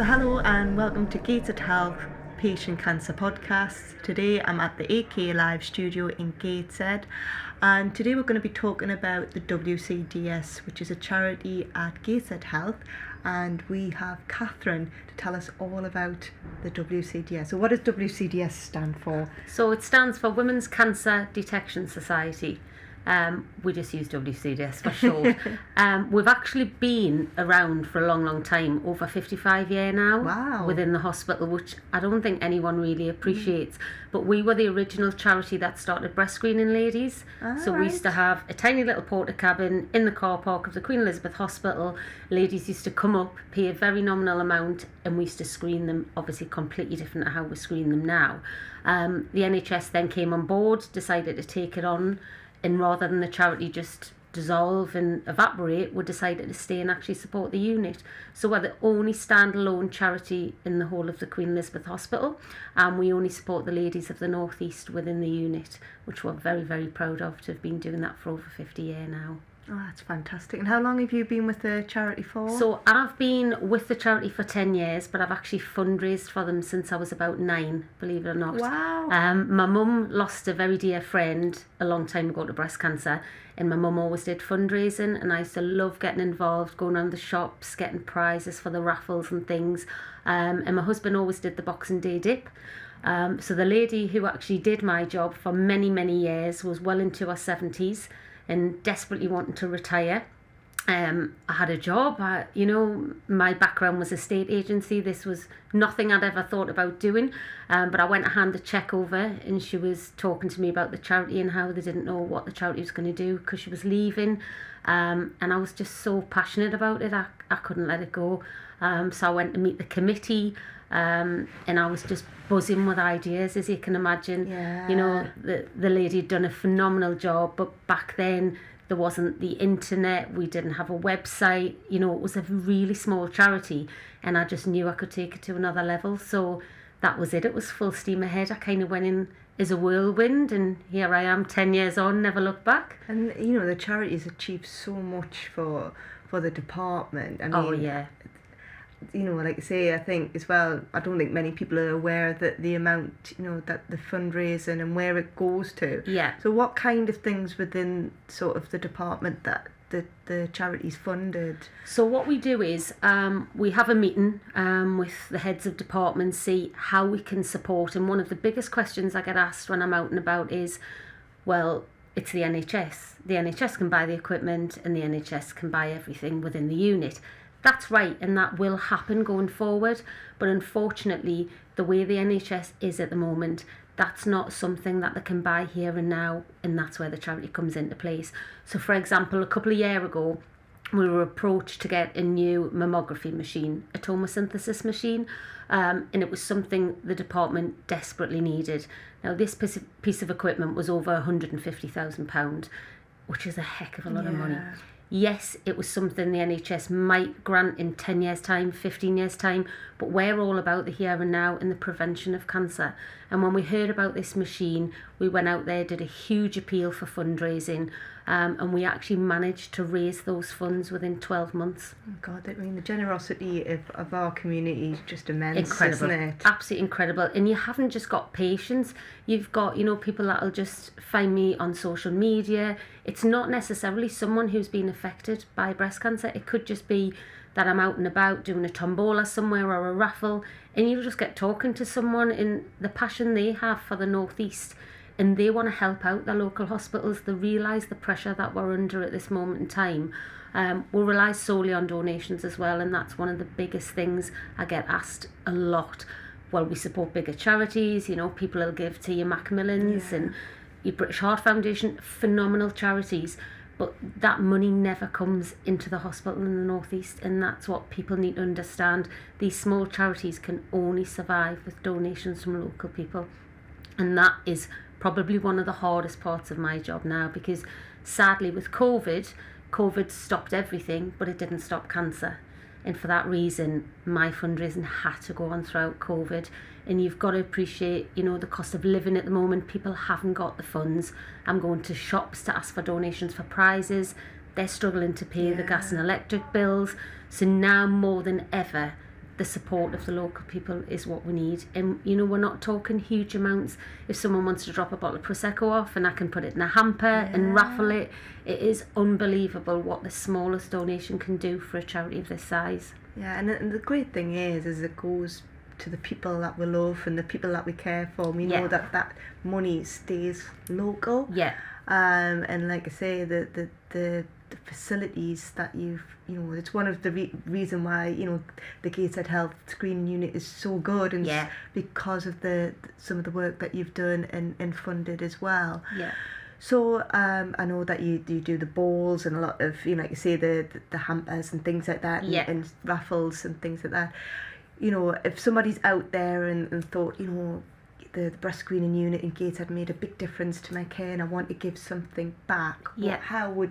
So hello and welcome to Gated Health Patient Cancer Podcast. Today I'm at the AK Live studio in Gateshead, and today we're going to be talking about the WCDS, which is a charity at Gateshead Health, and we have Kathryn to tell us all about the WCDS. So what does WCDS stand for? So it stands for Women's Cancer Detection Society. We just use WCDS for short. We've actually been around for a long time, over 55 years now. Wow. Within the hospital, which I don't think anyone really appreciates. But we were the original charity that started breast screening ladies. So we used to have a tiny little porta cabin in the car park of the Queen Elizabeth Hospital. Ladies used to come up, pay a very nominal amount, and we used to screen them, obviously completely different to how we screen them now. The NHS then came on board, decided to take it on, and rather than the charity just dissolve and evaporate, we decided to stay and actually support the unit. So we're the only standalone charity in the whole of the Queen Elizabeth Hospital, and we only support the ladies of the North East within the unit, which we're very, very proud of to have been doing that for over 50 years now. Oh, that's fantastic. And how long have you been with the charity for? So I've been with the charity for 10 years, but I've actually fundraised for them since I was about 9, believe it or not. Wow. My mum lost a very dear friend a long time ago to breast cancer, and my mum always did fundraising, and I used to love getting involved, going around the shops, getting prizes for the raffles and things. And my husband always did the Boxing Day dip. So the lady who actually did my job for many years was well into her 70s and desperately wanting to retire. I had a job, my background was a state agency. This was nothing I'd ever thought about doing, but I went to hand a cheque over, and she was talking to me about the charity and how they didn't know what the charity was going to do because she was leaving, and I was just so passionate about it, I couldn't let it go. So I went to meet the committee, and I was just buzzing with ideas, as you can imagine. Yeah. The lady had done a phenomenal job, but back then there wasn't the internet, we didn't have a website, it was a really small charity, and I just knew I could take it to another level. So that was it was full steam ahead. I kind of went in as a whirlwind, and here I am 10 years on, never looked back. And the charity's achieved so much for the department. I mean, like I say, I think as well, I don't think many people are aware that the amount, that the fundraising and where it goes to. Yeah. So what kind of things within sort of the department that the charity's funded? So what we do is we have a meeting with the heads of departments, see how we can support. And one of the biggest questions I get asked when I'm out and about is, well, it's the NHS. The NHS can buy the equipment and the NHS can buy everything within the unit. That's right, and that will happen going forward, but unfortunately the way the NHS is at the moment, that's not something that they can buy here and now, and that's where the charity comes into place. So for example, a couple of years ago we were approached to get a new mammography machine, a tomosynthesis machine, and it was something the department desperately needed. Now this piece of equipment was over £150,000, which is a heck of a lot of money. Yes, it was something the NHS might grant in 10 years' time, 15 years' time, but we're all about the here and now and the prevention of cancer. And when we heard about this machine, we went out there, did a huge appeal for fundraising, and we actually managed to raise those funds within 12 months. Oh God, I mean, the generosity of our community is just immense, incredible. Isn't it? Absolutely incredible. And you haven't just got patients, you've got, people that'll just find me on social media. It's not necessarily someone who's been affected by breast cancer. It could just be that I'm out and about doing a tombola somewhere or a raffle, and you'll just get talking to someone in the passion they have for the North East, and they want to help out their local hospitals. They realise the pressure that we're under at this moment in time. We'll rely solely on donations as well, and that's one of the biggest things I get asked a lot. Well, we support bigger charities, people will give to your Macmillans and your British Heart Foundation, phenomenal charities, but that money never comes into the hospital in the North East, and that's what people need to understand. These small charities can only survive with donations from local people, and that is probably one of the hardest parts of my job now, because sadly with COVID stopped everything, but it didn't stop cancer. And for that reason, my fundraising had to go on throughout COVID. And you've got to appreciate, the cost of living at the moment. People haven't got the funds. I'm going to shops to ask for donations for prizes. They're struggling to pay the gas and electric bills. So now more than ever, the support of the local people is what we need. And we're not talking huge amounts. If someone wants to drop a bottle of Prosecco off and I can put it in a hamper and raffle it, it is unbelievable what the smallest donation can do for a charity of this size. Yeah, and the great thing is it goes to the people that we love and the people that we care for. We know that money stays local. Yeah. And like I say, the facilities that you've, it's one of the reason why, the Gateshead Health Screening Unit is so good, and because of some of the work that you've done and funded as well. Yeah. So I know that you do the bowls and a lot of, like you say, the hampers and things like that, and raffles and things like that. If somebody's out there and thought, the breast screening unit in Gateshead made a big difference to my care and I want to give something back, how would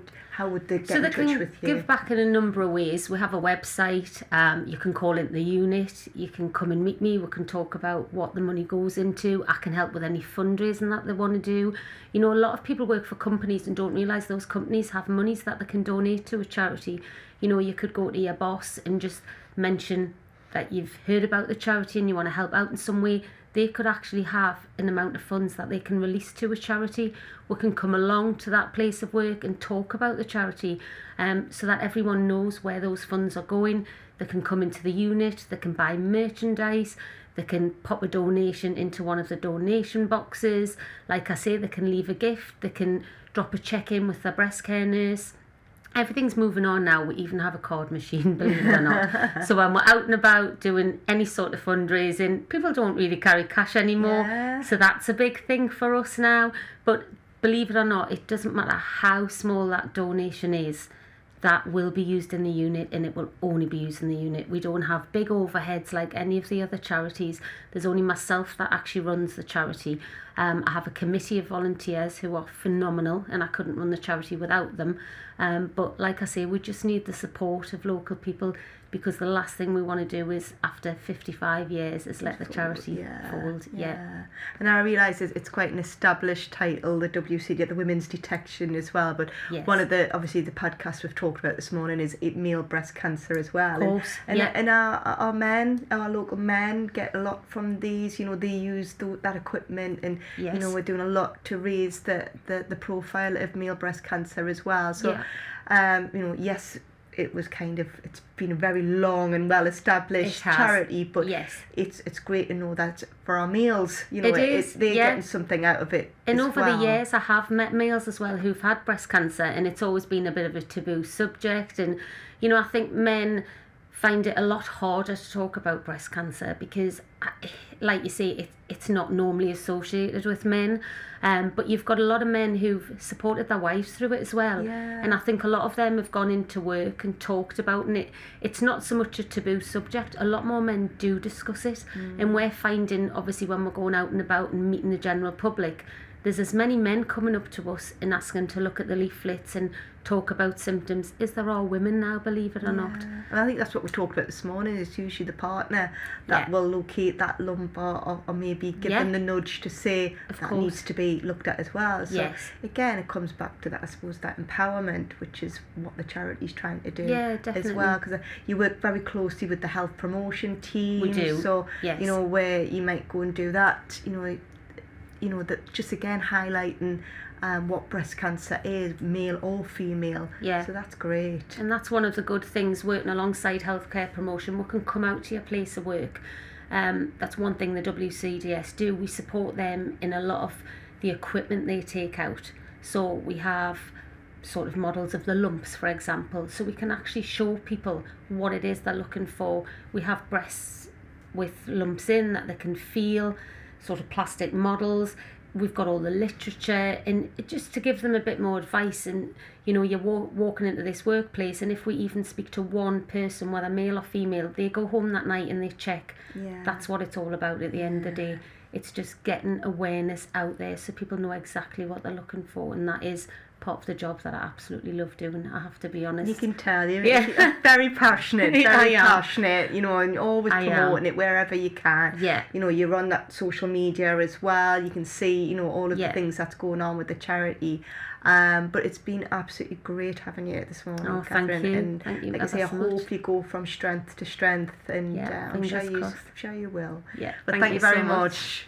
they get in touch with you? So they can give back in a number of ways. We have a website, you can call it the unit, you can come and meet me, we can talk about what the money goes into, I can help with any fundraising that they want to do. A lot of people work for companies and don't realise those companies have monies that they can donate to a charity. You could go to your boss and just mention that you've heard about the charity and you want to help out in some way. They could actually have an amount of funds that they can release to a charity. We can come along to that place of work and talk about the charity, so that everyone knows where those funds are going. They can come into the unit, they can buy merchandise, they can pop a donation into one of the donation boxes. Like I say, they can leave a gift, they can drop a check in with their breast care nurse. Everything's moving on now. We even have a card machine, believe it or not. So when we're out and about doing any sort of fundraising, people don't really carry cash anymore. Yeah. So that's a big thing for us now. But believe it or not, it doesn't matter how small that donation is, that will be used in the unit, and it will only be used in the unit. We don't have big overheads like any of the other charities. There's only myself that actually runs the charity. I have a committee of volunteers who are phenomenal, and I couldn't run the charity without them. But like I say, we just need the support of local people, because the last thing we want to do is, after 55 years, is let the charity fold. Yeah. And I realise it's quite an established title, the WCDS, the Women's Detection as well. But one of obviously the podcasts we've talked about this morning is male breast cancer as well. Of course. And our local men get a lot from these. They use that equipment, and we're doing a lot to raise the profile of male breast cancer as well. So yes, it's been a very long and well established charity, but it's great to know that for our males, they're getting something out of it. And over the years, I have met males as well who've had breast cancer, and it's always been a bit of a taboo subject. And I think men find it a lot harder to talk about breast cancer because, like you say, it's not normally associated with men. But you've got a lot of men who've supported their wives through it as well. Yeah. And I think a lot of them have gone into work and talked about it. It's not so much a taboo subject. A lot more men do discuss it. And we're finding, obviously, when we're going out and about and meeting the general public, there's as many men coming up to us and asking to look at the leaflets and talk about symptoms as there are women now, believe it or not. And I think that's what we talked about this morning. It's usually the partner that will locate that lump or maybe give them the nudge to say that needs to be looked at as well. So again, it comes back to that, I suppose, that empowerment, which is what the charity's trying to do as well. Because you work very closely with the health promotion team. We do. So, where you might go and do that, that just again highlighting what breast cancer is, male or female. Yeah. So that's great. And that's one of the good things, working alongside healthcare promotion. We can come out to your place of work. That's one thing the WCDS do. We support them in a lot of the equipment they take out. So we have sort of models of the lumps, for example, so we can actually show people what it is they're looking for. We have breasts with lumps in that they can feel, sort of plastic models. We've got all the literature, and just to give them a bit more advice. And you're walking into this workplace, and if we even speak to one person, whether male or female, they go home that night and they check. That's what it's all about at the end of the day. It's just getting awareness out there so people know exactly what they're looking for, and that is part of the job that I absolutely love doing, I have to be honest. You can tell you're very passionate, passionate, and always promoting it wherever you can. You're on that social media as well. You can see, all of the things that's going on with the charity. But it's been absolutely great having you this morning, Oh, Kathryn. thank you. And Thank you like I ever say, I so much. hope you go from strength to strength, and Yeah, I'm fingers crossed. sure you will. Yeah, But thank thank you you very so much.